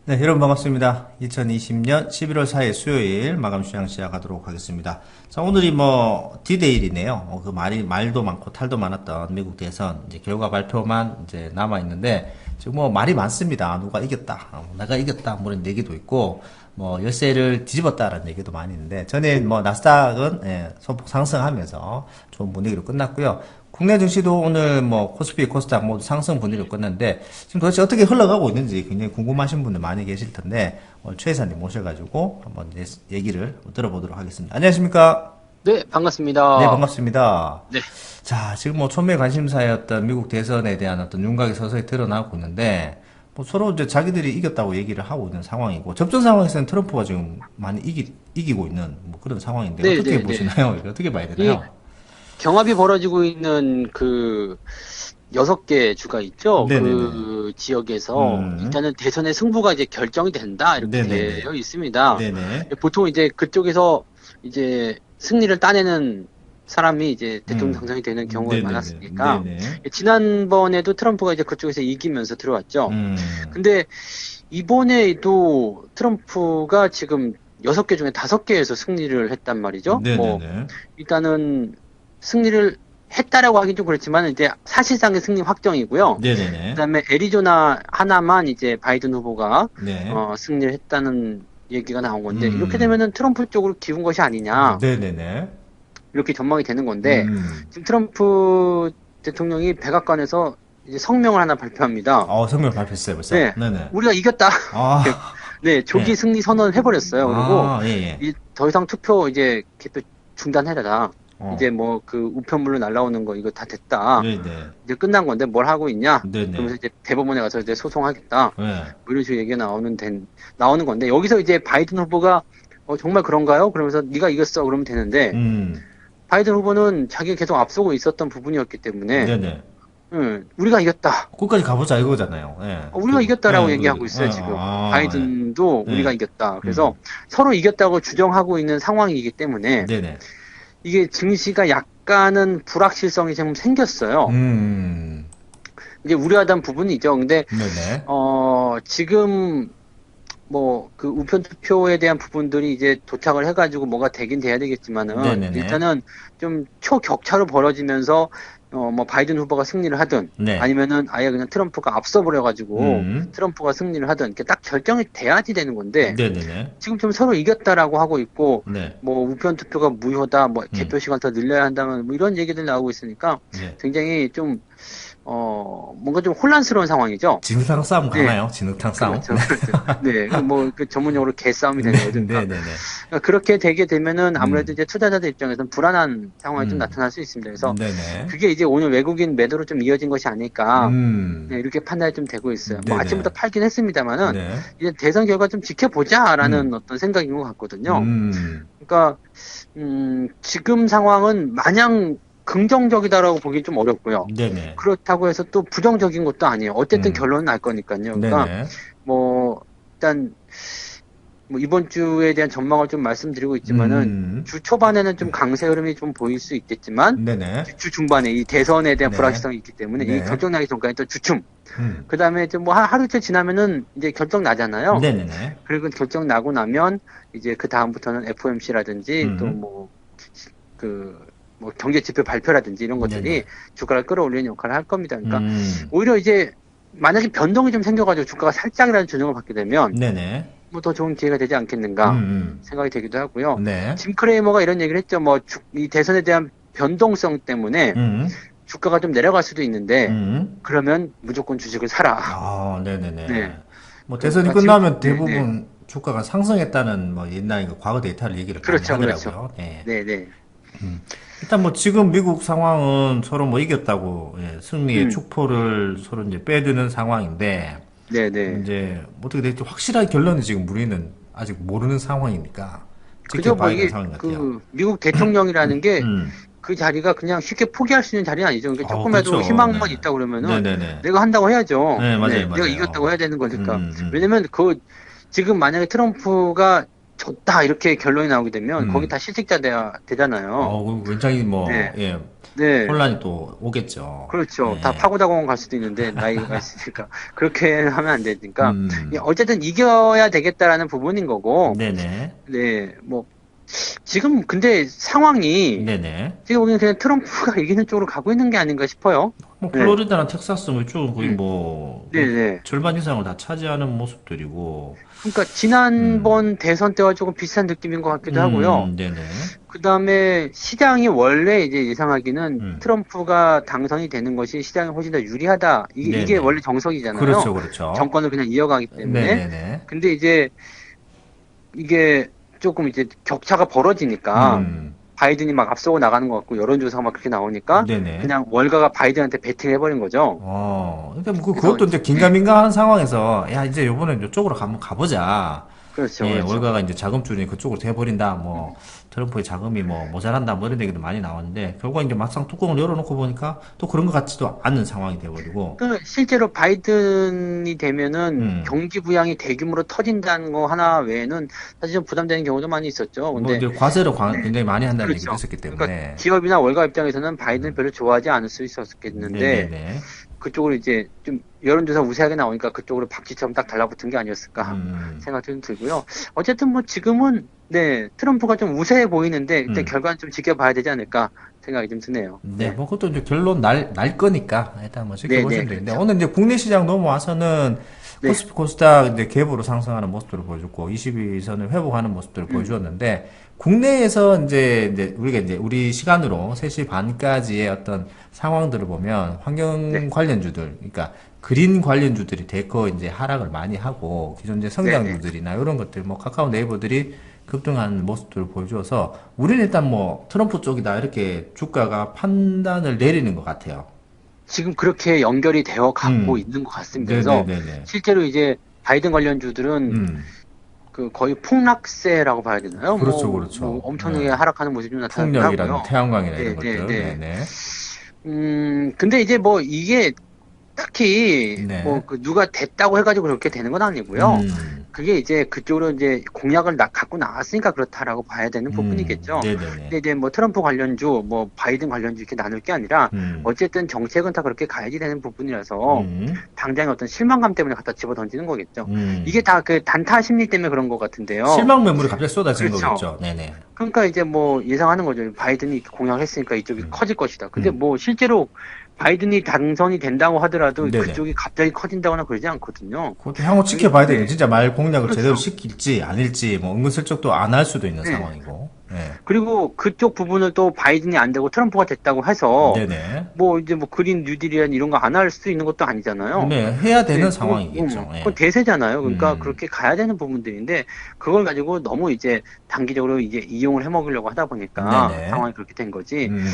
네, 여러분 반갑습니다. 2020년 11월 4일 수요일 마감 시장 시작하도록 하겠습니다. 자, 오늘이 뭐 D-데이이네요. 그 말도 많고 탈도 많았던 미국 대선 이제 결과 발표만 이제 남아 있는데 지금 뭐 말이 많습니다. 누가 이겼다, 내가 이겼다, 뭐 이런 얘기도 있고 뭐 열세를 뒤집었다라는 얘기도 많이 있는데 전에 뭐 나스닥은 소폭 상승하면서 좋은 분위기로 끝났고요. 국내 증시도 오늘 뭐 코스피, 코스닥 모두 상승 분위기로 끝났는데 지금 도대체 어떻게 흘러가고 있는지 굉장히 궁금하신 분들 많이 계실 텐데 오늘 최 이사님 모셔가지고 한번 얘기를 들어보도록 하겠습니다. 안녕하십니까? 네, 네, 반갑습니다. 반갑습니다. 네, 자, 지금 뭐 촌매 관심사였던 미국 대선에 대한 어떤 윤곽이 서서히 드러나고 있는데 뭐 서로 이제 자기들이 이겼다고 얘기를 하고 있는 상황이고 접전 상황에서는 트럼프가 지금 많이 이기고 있는 뭐 그런 상황인데 네, 어떻게 네, 네. 보시나요? 이거 어떻게 봐야 이 되나요? 경합이 벌어지고 있는 그 6개 주가 있죠. 네네네. 그 지역에서 음, 일단은 대선의 승부가 이제 결정이 된다. 이렇게 네네네. 되어 있습니다. 네네. 보통 이제 그쪽에서 이제 승리를 따내는 사람이 이제 대통령 당선이 되는 경우가 네네네. 많았으니까 네네. 지난번에도 트럼프가 이제 그쪽에서 이기면서 들어왔죠. 음, 근데 이번에도 트럼프가 지금 6개 중에 5개에서 승리를 했단 말이죠. 뭐, 네네네. 일단은 승리를 했다라고 하긴 좀 그렇지만 이제 사실상의 승리 확정이고요. 네네네. 그다음에 애리조나 하나만 이제 바이든 후보가 네. 승리를 했다는 얘기가 나온 건데 이렇게 음, 되면은 트럼프 쪽으로 기운 것이 아니냐 네네네. 이렇게 전망이 되는 건데 음, 지금 트럼프 대통령이 백악관에서 이제 성명을 하나 발표합니다. 성명 발표했어요, 벌써. 네, 네네. 우리가 이겼다. 아, 네, 조기 예. 승리 선언을 해버렸어요. 그리고 예, 예. 더 이상 투표 이제 개표 중단해라. 이제 어, 뭐 그 우편물로 날라오는 거 이거 다 됐다. 네네. 이제 끝난 건데 뭘 하고 있냐? 네네. 그러면서 이제 대법원에 가서 이제 소송하겠다. 예. 뭐 이런 식으로 얘기가 나오는 건데 여기서 이제 바이든 후보가 정말 그런가요? 그러면서 네가 이겼어. 그러면 되는데 음, 바이든 후보는 자기가 계속 앞서고 있었던 부분이었기 때문에 네네. 우리가 이겼다. 끝까지 가보자 이거잖아요. 예. 우리가 이겼다라고 얘기하고 예, 있어요, 지금. 예. 바이든도 우리가 네. 이겼다. 그래서 음, 서로 이겼다고 주장하고 있는 상황이기 때문에 네네. 이게 증시가 약간은 불확실성이 좀 생겼어요. 음, 이제 우려하던 부분이죠. 근데, 네네. 지금 뭐 그 우편 투표에 대한 부분들이 이제 도착을 해가지고 뭐가 되긴 돼야 되겠지만은 네네네. 일단은 좀 초격차로 벌어지면서 뭐 바이든 후보가 승리를 하든 네. 아니면은 아예 그냥 트럼프가 앞서 버려가지고 음, 트럼프가 승리를 하든 이렇게 딱 결정이 돼야지 되는 건데 네네네. 지금 좀 서로 이겼다라고 하고 있고 네. 뭐 우편 투표가 무효다 뭐 음, 개표 시간 더 늘려야 한다면 뭐 이런 얘기들 나오고 있으니까 네. 굉장히 좀 뭔가 좀 혼란스러운 상황이죠. 진흙탕 싸움 네. 가나요? 진흙탕 싸움? 그렇죠, 그렇죠. 네, 뭐, 그 전문용어로 개싸움이 네, 되는 거죠. 그러니까 네네네. 그렇게 되게 되면은 아무래도 음, 이제 투자자들 입장에서는 불안한 상황이 좀 음, 나타날 수 있습니다. 그래서 네네. 그게 이제 오늘 외국인 매도로 좀 이어진 것이 아닐까. 네, 음, 이렇게 판단이 좀 되고 있어요. 뭐 아침부터 네네. 팔긴 했습니다만은 네. 이제 대선 결과 좀 지켜보자라는 음, 어떤 생각인 것 같거든요. 음, 그러니까 지금 상황은 마냥 긍정적이다라고 보기 좀 어렵고요. 네네. 그렇다고 해서 또 부정적인 것도 아니에요. 어쨌든 음, 결론은 날 거니까요. 그러니까 네네. 뭐 일단 뭐 이번 주에 대한 전망을 좀 말씀드리고 있지만은 음, 주 초반에는 좀 강세 흐름이 좀 보일 수 있겠지만 네네. 주 중반에 이 대선에 대한 네. 불확실성이 있기 때문에 이 네. 결정나기 전까지 또 주춤. 음, 그다음에 좀 뭐 하루 이틀 지나면은 이제 결정 나잖아요. 네네네. 그리고 결정 나고 나면 이제 그 다음부터는 FOMC라든지 또 음, 뭐 그 뭐 경제 지표 발표라든지 이런 것들이 네네. 주가를 끌어올리는 역할을 할 겁니다. 그러니까 음, 오히려 이제 만약에 변동이 좀 생겨가지고 주가가 살짝이라도 조정을 받게 되면 네네. 뭐 더 좋은 기회가 되지 않겠는가 음, 생각이 되기도 하고요. 네. 짐 크레이머가 이런 얘기를 했죠. 뭐 이 대선에 대한 변동성 때문에 음, 주가가 좀 내려갈 수도 있는데 음. 그러면 무조건 주식을 사라. 네. 네네네. 뭐 대선이 그러니까 지금 끝나면 네, 네. 대부분 주가가 상승했다는 뭐 옛날 그 과거 데이터를 얘기를 많이 그렇죠, 그렇죠. 하더라고요. 네. 네, 네. 일단 뭐 지금 미국 상황은 서로 뭐 이겼다고 승리의 음, 축포를 서로 이제 빼드는 상황인데 네, 네. 이제 어떻게 될지 확실한 결론은 지금 우리는 아직 모르는 상황이니까 그죠, 뭐 지켜봐야 되는 이게 상황인 것 같아요. 그 미국 대통령이라는 게 음. 그 자리가 그냥 쉽게 포기할 수 있는 자리는 아니죠. 그러니까 조금이라도 그렇죠. 네. 희망만 있다 그러면은 네네네. 내가 한다고 해야죠. 네, 네, 맞아요, 내가 이겼다고 맞아요. 해야 되는 음, 거니까. 음, 음. 왜냐면 그 지금 만약에 트럼프가 졌다 이렇게 결론이 나오게 되면 거기 음. 다 실직자 되잖아요. 굉장히 뭐, 네, 예. 네. 혼란이 또 오겠죠. 그렇죠. 다 네. 파고다공원 갈 수도 있는데 나이가 있으니까 그렇게 하면 안 되니까 음, 어쨌든 이겨야 되겠다라는 부분인 거고 네네. 네, 뭐 지금 근데 상황이 네네. 지금 보기엔 그냥 트럼프가 이기는 쪽으로 가고 있는 게 아닌가 싶어요. 뭐 네, 플로리다나 텍사스 뭐 이쪽은 거의 음, 뭐 네, 거의 네. 절반 이상을 다 차지하는 모습들이고, 그러니까 음, 지난번 대선 때와 조금 비슷한 느낌인 것 같기도 하고요. 네네. 그 다음에 시장이 원래 이제 예상하기는 음, 트럼프가 당선이 되는 것이 시장에 훨씬 더 유리하다. 이게 네네. 원래 정석이잖아요. 그렇죠, 그렇죠. 정권을 그냥 이어가기 때문에. 네네네. 근데 이제 이게 조금 이제 격차가 벌어지니까 음, 바이든이 막 앞서고 나가는 것 같고 여론조사가 막 그렇게 나오니까 네네. 그냥 월가가 바이든한테 베팅해버린 거죠. 근데 뭐 그래서 그것도 이제 긴가민가한 상황에서, 야, 이제 요번엔 이쪽으로 한번 가보자. 그렇죠, 예, 그렇죠. 월가가 이제 자금줄이 그쪽으로 돼버린다. 뭐, 음. 트럼프의 자금이 뭐 모자란다. 뭐 이런 얘기도 많이 나왔는데, 결국 이제 막상 뚜껑을 열어놓고 보니까 또 그런 것 같지도 않은 상황이 돼버리고, 그 실제로 바이든이 되면은 음, 경기 부양이 대규모로 터진다는 거 하나 외에는 사실 좀 부담되는 경우도 많이 있었죠. 뭐 근데 이제 과세를 네, 굉장히 많이 한다는 얘기도 그렇죠. 있었기 그러니까 때문에, 기업이나 월가 입장에서는 바이든을 별로 좋아하지 않을 수 있었겠는데 네네네. 그쪽으로 이제 좀 여론조사 우세하게 나오니까 그쪽으로 박쥐처럼 딱 달라붙은 게 아니었을까 음, 생각도 좀 들고요. 어쨌든 뭐 지금은 네 트럼프가 좀 우세해 보이는데 일단 음. 결과는 좀 지켜봐야 되지 않을까 생각이 좀 드네요. 네, 네, 뭐 그것도 이제 결론 날 거니까 일단 뭐 네, 네, 지켜보시면 되는데 그렇죠. 오늘 이제 국내 시장 넘어와서는 네, 코스닥 이제 갭으로 상승하는 모습들을 보여줬고 22선을 회복하는 모습들을 음, 보여주었는데 국내에서 이제 우리가 이제 우리 시간으로 3시 반까지의 어떤 상황들을 보면 네, 환경 관련주들, 그러니까 그린 관련주들이 대거 이제 하락을 많이 하고 기존 이제 네, 네. 성장주들이나 이런 것들 뭐 카카오 네이버들이 급등하는 모습들을 보여줘서 우리는 일단 뭐 트럼프 쪽이다 이렇게 주가가 판단을 내리는 것 같아요. 지금 그렇게 연결이 되어 가고 음, 있는 것 같습니다. 그래서 네네네네. 실제로 이제 바이든 관련주들은 음, 그 거의 폭락세라고 봐야 되나요? 그렇죠, 뭐 그렇죠. 엄청나게 네. 하락하는 모습이 좀 나타나기도 풍력이라든 하고요. 태양광이나 이런 네, 네, 것들, 네. 네네. 근데 이제 뭐 이게 딱히 뭐 네. 그 누가 됐다고 해가지고 그렇게 되는 건 아니고요. 음, 그게 이제 그쪽으로 이제 공약을 갖고 나왔으니까 그렇다라고 봐야 되는 부분이겠죠. 네네네. 근데 이제 뭐 트럼프 관련주, 뭐 바이든 관련주 이렇게 나눌 게 아니라 음, 어쨌든 정책은 다 그렇게 가야지 되는 부분이라서 음, 당장의 어떤 실망감 때문에 갖다 집어 던지는 거겠죠. 이게 음. 다 그 단타 심리 때문에 그런 것 같은데요. 실망 매물이 갑자기 쏟아진 그렇죠. 거겠죠. 네네. 그러니까 이제 뭐 예상하는 거죠. 바이든이 이렇게 공약을 했으니까 이쪽이 음, 커질 것이다. 근데 음. 뭐 실제로 바이든이 당선이 된다고 하더라도 네네. 그쪽이 갑자기 커진다거나 그러지 않거든요. 그것도 향후 그게 지켜봐야 되죠. 네. 진짜 말 공략을 제대로 그렇죠. 시킬지 아닐지 뭐 은근슬쩍 또 안 할 수도 있는 네. 상황이고. 네. 그리고 그쪽 부분을 또 바이든이 안 되고 트럼프가 됐다고 해서 네네. 뭐 이제 뭐 그린 뉴딜이란 이런 거 안 할 수 있는 것도 아니잖아요. 네, 해야 네, 되는 상황이겠죠. 그건 예. 대세잖아요. 그러니까 음, 그렇게 가야 되는 부분들인데 그걸 가지고 너무 이제 단기적으로 이제 이용을 해먹으려고 하다 보니까 네네. 상황이 그렇게 된 거지. 음,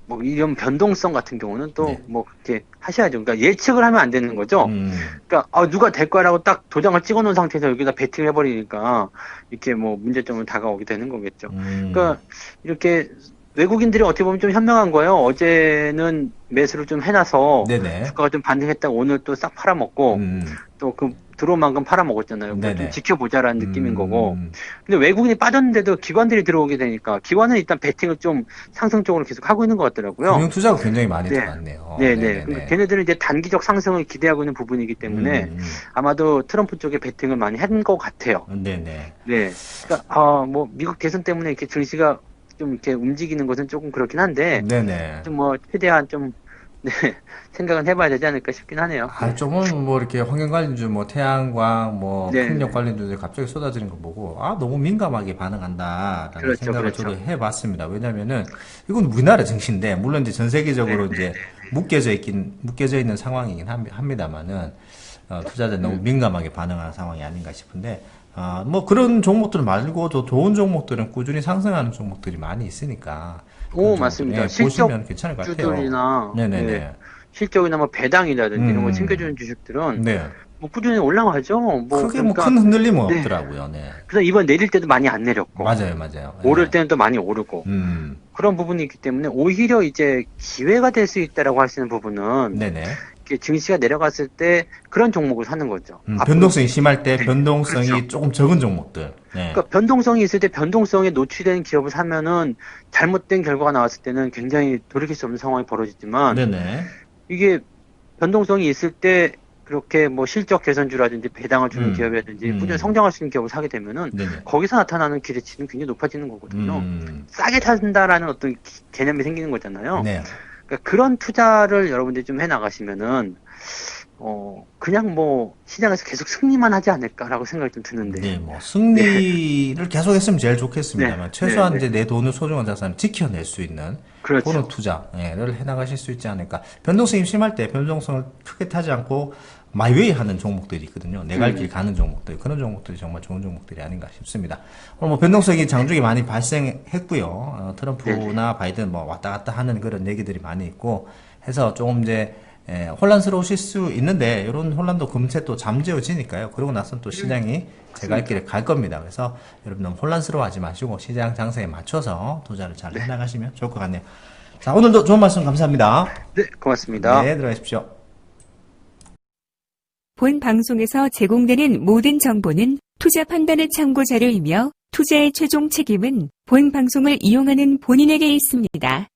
뭐 이런 변동성 같은 경우는 또 네. 뭐 그렇게 하셔야죠. 그러니까 예측을 하면 안 되는 거죠. 음, 그러니까 누가 될 거라고 딱 도장을 찍어 놓은 상태에서 여기다 베팅을 해버리니까 이렇게 뭐 문제점은 다가오게 되는 거겠죠. 음, 그러니까 이렇게 외국인들이 어떻게 보면 좀 현명한 거예요. 어제는 매수를 좀 해놔서 네네. 주가가 좀 반등했다가 오늘 또 싹 팔아먹고 음, 또 그 들어온 만큼 팔아먹었잖아요. 그러니까 좀 네네. 지켜보자라는 느낌인 거고. 음, 근데 외국인이 빠졌는데도 기관들이 들어오게 되니까 기관은 일단 베팅을 좀 상승 쪽으로 계속 하고 있는 것 같더라고요. 금융 투자가 굉장히 많이 네. 들어갔네요. 네네. 그러니까 네네네. 걔네들은 이제 단기적 상승을 기대하고 있는 부분이기 때문에 아마도 트럼프 쪽에 베팅을 많이 한 것 같아요. 네네. 네. 그러니까, 뭐, 미국 대선 때문에 이렇게 증시가 좀 이렇게 움직이는 것은 조금 그렇긴 한데, 네네. 좀 뭐, 최대한 좀, 네, 생각은 해봐야 되지 않을까 싶긴 하네요. 아, 네. 조금 뭐 이렇게 환경 관련주, 뭐 태양광, 뭐 풍력 네. 관련주들 갑자기 쏟아지는 거 보고 아, 너무 민감하게 반응한다라는 그렇죠, 생각을 그렇죠. 저도 해봤습니다. 왜냐면은 이건 우리나라 증시인데 물론 이제 전 네, 세계적으로 네, 이제 묶여져 있는 상황이긴 합니다만은 투자자 너무 음. 민감하게 반응하는 상황이 아닌가 싶은데 뭐 그런 종목들 말고도 좋은 종목들은 꾸준히 상승하는 종목들이 많이 있으니까 그런 오, 종목들 맞습니다. 보시면 괜찮을 것 같아요. 실적주들이나, 네. 네네네. 실적이나 뭐 배당이라든지 이런 거 음, 챙겨주는 주식들은 네. 뭐 꾸준히 올라가죠. 뭐, 크게 뭐 그러니까, 큰 흔들림은 네. 없더라고요. 네. 그래서 이번 내릴 때도 많이 안 내렸고, 맞아요, 맞아요. 오를 네. 때는 또 많이 오르고, 음, 그런 부분이 있기 때문에 오히려 이제 기회가 될 수 있다라고 할 수 있는 부분은 네네. 이렇게 증시가 내려갔을 때 그런 종목을 사는 거죠. 앞으로. 변동성이 심할 때 변동성이 그렇죠. 조금 적은 종목들. 네. 그러니까 변동성이 있을 때 변동성에 노출된 기업을 사면은 잘못된 결과가 나왔을 때는 굉장히 돌이킬 수 없는 상황이 벌어지지만 네네. 이게 변동성이 있을 때 그렇게 뭐 실적 개선주라든지 배당을 주는 음. 기업이라든지 꾸준히 성장할 수 있는 기업을 사게 되면은 네네. 거기서 나타나는 기대치는 굉장히 높아지는 거거든요. 음. 싸게 산다라는 어떤 개념이 생기는 거잖아요. 네. 그러니까 그런 투자를 여러분들이 좀 해 나가시면은 그냥 뭐 시장에서 계속 승리만 하지 않을까라고 생각이 좀 드는데. 네, 뭐 승리를 계속했으면 제일 좋겠습니다만 네. 최소한 네. 이제 내 돈을 소중한 자산을 지켜낼 수 있는 그렇죠. 그런 투자를 해나가실 수 있지 않을까. 변동성이 심할 때 변동성을 크게 타지 않고 마이웨이 하는 종목들이 있거든요. 내 갈 길 가는 종목들, 그런 종목들이 정말 좋은 종목들이 아닌가 싶습니다. 오늘 뭐 변동성이 장중에 많이 발생했고요. 트럼프나 바이든 뭐 왔다 갔다 하는 그런 얘기들이 많이 있고 해서 조금 이제 혼란스러우실 수 있는데 이런 혼란도 금세 또 잠재워지니까요. 그러고 나서는 또 시장이 제 갈 길에 갈 겁니다. 그래서 여러분 너무 혼란스러워하지 마시고 시장 장세에 맞춰서 투자를 잘 해나가시면 좋을 것 같네요. 자, 오늘도 좋은 말씀 감사합니다. 네, 고맙습니다. 네, 들어가십시오. 본 방송에서 제공되는 모든 정보는 투자 판단의 참고 자료이며 투자의 최종 책임은 본 방송을 이용하는 본인에게 있습니다.